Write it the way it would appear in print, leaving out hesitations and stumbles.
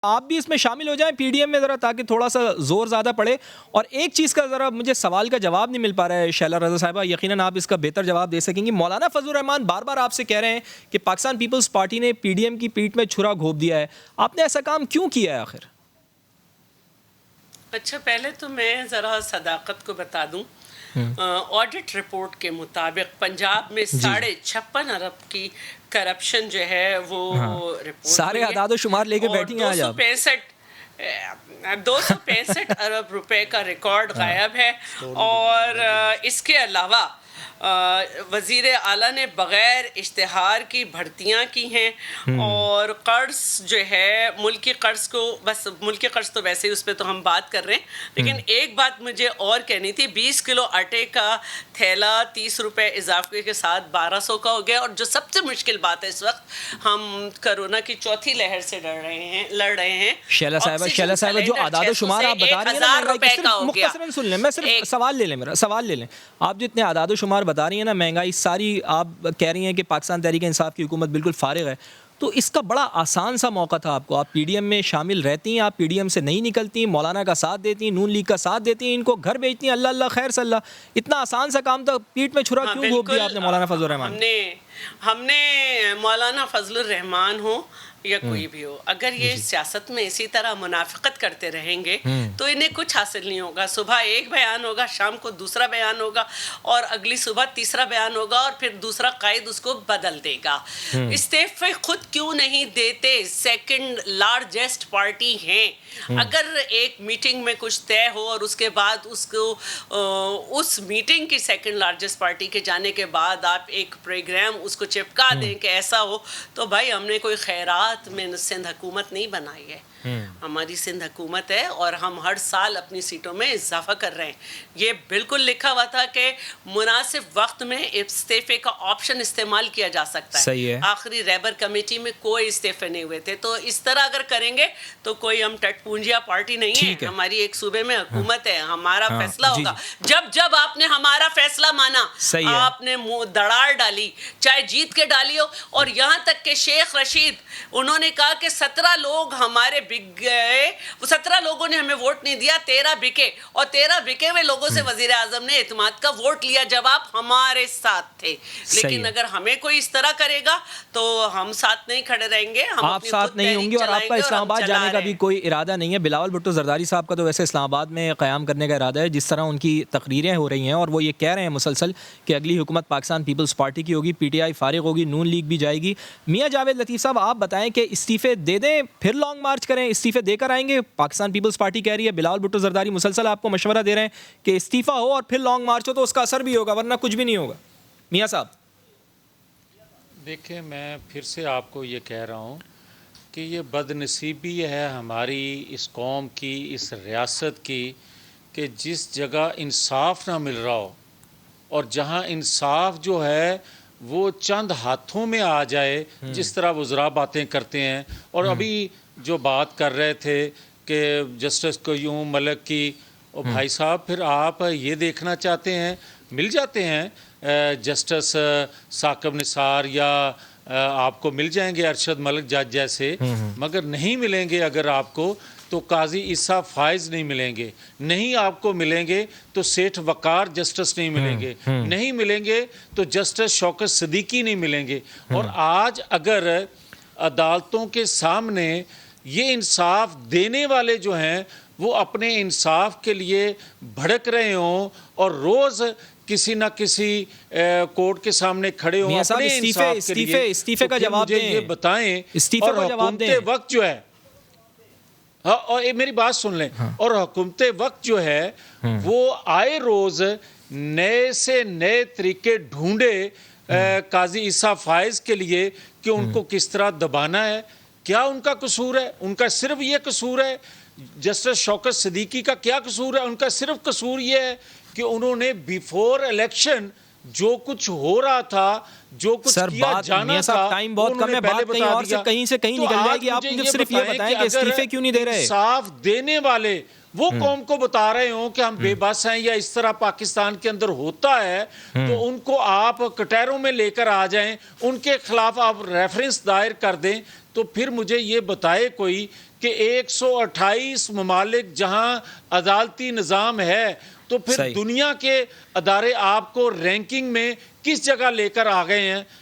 آپ بھی اس میں شامل ہو جائیں پی ڈی ایم میں ذرا، تاکہ تھوڑا سا زور زیادہ پڑے. اور ایک چیز کا ذرا مجھے سوال کا جواب نہیں مل پا رہا ہے شیلا رضا صاحبہ، یقیناً آپ اس کا بہتر جواب دے سکیں گی. مولانا فضل الرحمان بار بار آپ سے کہہ رہے ہیں کہ پاکستان پیپلز پارٹی نے پی ڈی ایم کی پیٹھ میں چھرا گھونپ دیا ہے. آپ نے ایسا کام کیوں کیا ہے آخر؟ اچھا، پہلے تو میں ذرا صداقت کو بتا دوں. آڈٹ رپورٹ کے مطابق پنجاب میں 56.5 ارب کی کرپشن جو ہے وہ رپورٹ سارے اعداد و شمار لے کے بیٹھی ہیں آج آپ. 265 ارب روپے کا ریکارڈ غائب ہے. اور اس کے علاوہ وزیر اعلیٰ نے بغیر اشتہار کی بھرتیاں کی ہیں. اور قرض جو ہے ملکی قرض کو، بس ملکی قرض تو ویسے ہی اس پہ تو ہم بات کر رہے ہیں، لیکن ایک بات مجھے اور کہنی تھی. 20 کلو آٹے کا تھیلا 30 روپے اضافے کے ساتھ 1200 کا ہو گیا. اور جو سب سے مشکل بات ہے، اس وقت ہم کرونا کی چوتھی لہر سے لڑ رہے ہیں. شیلا صاحبہ جو اعداد و شمار آپ بتا رہی ہیں نا، مختصراً سن لیں، میں صرف سوال لے لیں، میرا سوال لے لیں. آپ جو اتنے اعداد و شمار بتا رہی ہیں نا، مہنگائی ساری آپ کہہ رہی ہیں کہ پاکستان تحریک انصاف کی حکومت بالکل فارغ ہے، تو اس کا بڑا آسان سا موقع تھا آپ کو. آپ پی ڈی ایم میں شامل رہتی ہیں، آپ پی ڈی ایم سے نہیں نکلتی، مولانا کا ساتھ دیتی ہیں، نون لیگ کا ساتھ دیتی ہیں، ان کو گھر بھیجتی ہیں، اللہ اللہ خیر صلی اللہ. اتنا آسان سا کام تھا، پیٹ میں چھرا کیوں گھونپ دیا آپ نے مولانا فضل الرحمان؟ ہم نے مولانا فضل الرحمان ہو یا کوئی بھی ہو، اگر یہ سیاست میں اسی طرح منافقت کرتے رہیں گے تو انہیں کچھ حاصل نہیں ہوگا. صبح ایک بیان ہوگا، شام کو دوسرا بیان ہوگا، اور اگلی صبح تیسرا بیان ہوگا، اور پھر دوسرا قائد اس کو بدل دے گا. استعفے خود کیوں نہیں دیتے؟ سیکنڈ لارجسٹ پارٹی ہیں. اگر ایک میٹنگ میں کچھ طے ہو اور اس کے بعد اس کو اس میٹنگ کی سیکنڈ لارجسٹ پارٹی کے جانے کے بعد آپ ایک پروگرام اس کو چپکا دیں کہ ایسا ہو، تو بھائی ہم نے کوئی خیرات میں سندھ حکومت نہیں بنائی ہے. ہماری سندھ حکومت ہے اور ہم ہر سال اپنی سیٹوں میں اضافہ کر رہے ہیں. یہ بالکل لکھا ہوا تھا کہ مناسب وقت میں استعفے کا آپشن استعمال کیا جا سکتا ہے. صحیح ہے. آخری ریبر کمیٹی میں کوئی استعفے نہیں ہوئے تھے. تو اس طرح اگر کریں گے تو کوئی ہم ٹٹ پونجیا پارٹی نہیں ہے. ہماری ایک صوبے میں حکومت ہے، ہمارا فیصلہ ہوگا. جب آپ نے ہمارا فیصلہ مانا، آپ نے دڑار ڈالی، چاہے جیت کے ڈالی ہو. اور یہاں تک کہ شیخ رشید انہوں نے کہا کہ 17 لوگ ہمارے بک گئے، وہ 17 لوگوں نے ہمیں ووٹ نہیں دیا، 13 بکے، اور 13 بکے ہوئے لوگوں سے وزیر اعظم نے اعتماد کا ووٹ لیا جب آپ ہمارے ساتھ تھے. لیکن اگر ہمیں کوئی اس طرح کرے گا تو ہم ساتھ نہیں کھڑے رہیں گے. ہم آپ ساتھ نہیں ہوں گے، اور آپ کا اسلام آباد جانے کا بھی کوئی ارادہ نہیں ہے. بلاول بھٹو زرداری صاحب کا تو ویسے اسلام آباد میں قیام کرنے کا ارادہ ہے، جس طرح ان کی تقریریں ہو رہی ہیں، اور وہ یہ کہہ رہے ہیں مسلسل کہ اگلی حکومت پاکستان پیپلز پارٹی کی ہوگی، پی ٹی آئی فارغ ہوگی، نون لیگ بھی جائے گی. میاں جاوید لطیف صاحب، آپ بتائیں کہ استعفے دے دیں پھر لانگ مارچ کریں؟ استعفے دے کر آئیں گے؟ پاکستان پیپلز پارٹی کہہ رہی ہے، بلاول بھٹو زرداری مسلسل آپ کو مشورہ دے رہے ہیں کہ استعفیٰ ہو اور پھر لانگ مارچ ہو تو اس کا اثر بھی ہوگا، ورنہ کچھ بھی نہیں ہوگا. میاں صاحب دیکھیں، میں پھر سے آپ کو یہ کہہ رہا ہوں کہ یہ بد نصیبی ہے ہماری اس قوم کی، اس ریاست کی، کہ جس جگہ انصاف نہ مل رہا ہو، اور جہاں انصاف جو ہے وہ چند ہاتھوں میں آ جائے، جس طرح وزراء باتیں کرتے ہیں. اور ابھی جو بات کر رہے تھے کہ جسٹس قیوم ملک کی، اور بھائی صاحب پھر آپ یہ دیکھنا چاہتے ہیں، مل جاتے ہیں جسٹس ثاقب نثار، یا آپ کو مل جائیں گے ارشد ملک جج جیسے، مگر نہیں ملیں گے اگر آپ کو تو قاضی عیسیٰ فائز نہیں ملیں گے، نہیں آپ کو ملیں گے تو سیٹھ وقار جسٹس نہیں ملیں گے، نہیں ملیں گے تو جسٹس شوکت صدیقی نہیں ملیں گے. اور آج اگر عدالتوں کے سامنے یہ انصاف دینے والے جو ہیں وہ اپنے انصاف کے لیے بھڑک رہے ہوں اور روز کسی نہ کسی کورٹ کے سامنے کھڑے ہوں اپنے انصاف کے لیے، استعفے کا جواب مجھے یہ بتائیں. اور حکومت وقت جو ہے، اور میری بات سن لیں، اور حکومت وقت جو ہے وہ آئے روز نئے سے نئے طریقے ڈھونڈے قاضی عیسیٰ فائز کے لیے کہ ان کو کس طرح دبانا ہے. کیا ان کا قصور ہے؟ ان کا صرف یہ قصور ہے. جسٹس شوکت صدیقی کا کیا قصور ہے؟ ان کا صرف قصور یہ ہے کہ انہوں نے بیفور الیکشن جو کچھ ہو رہا تھا، جو کچھ کیا جانا تھا، ٹائم بہت کم ہے، بات کہیں اور سے کہیں نکل جائے گی. آپ مجھے صرف یہ بتائیں کہ استعفے کیوں نہیں دے رہے؟ انصاف دینے والے وہ قوم کو بتا رہے ہوں کہ ہم بے بس ہیں یا اس طرح پاکستان کے اندر ہوتا ہے، تو ان کو آپ کٹہروں میں لے کر آ جائیں، ان کے خلاف آپ ریفرنس دائر کر دیں تو پھر مجھے یہ بتائے کوئی کہ 128 ممالک جہاں عدالتی نظام ہے تو پھر صحیح. دنیا کے ادارے آپ کو رینکنگ میں کس جگہ لے کر آ گئے ہیں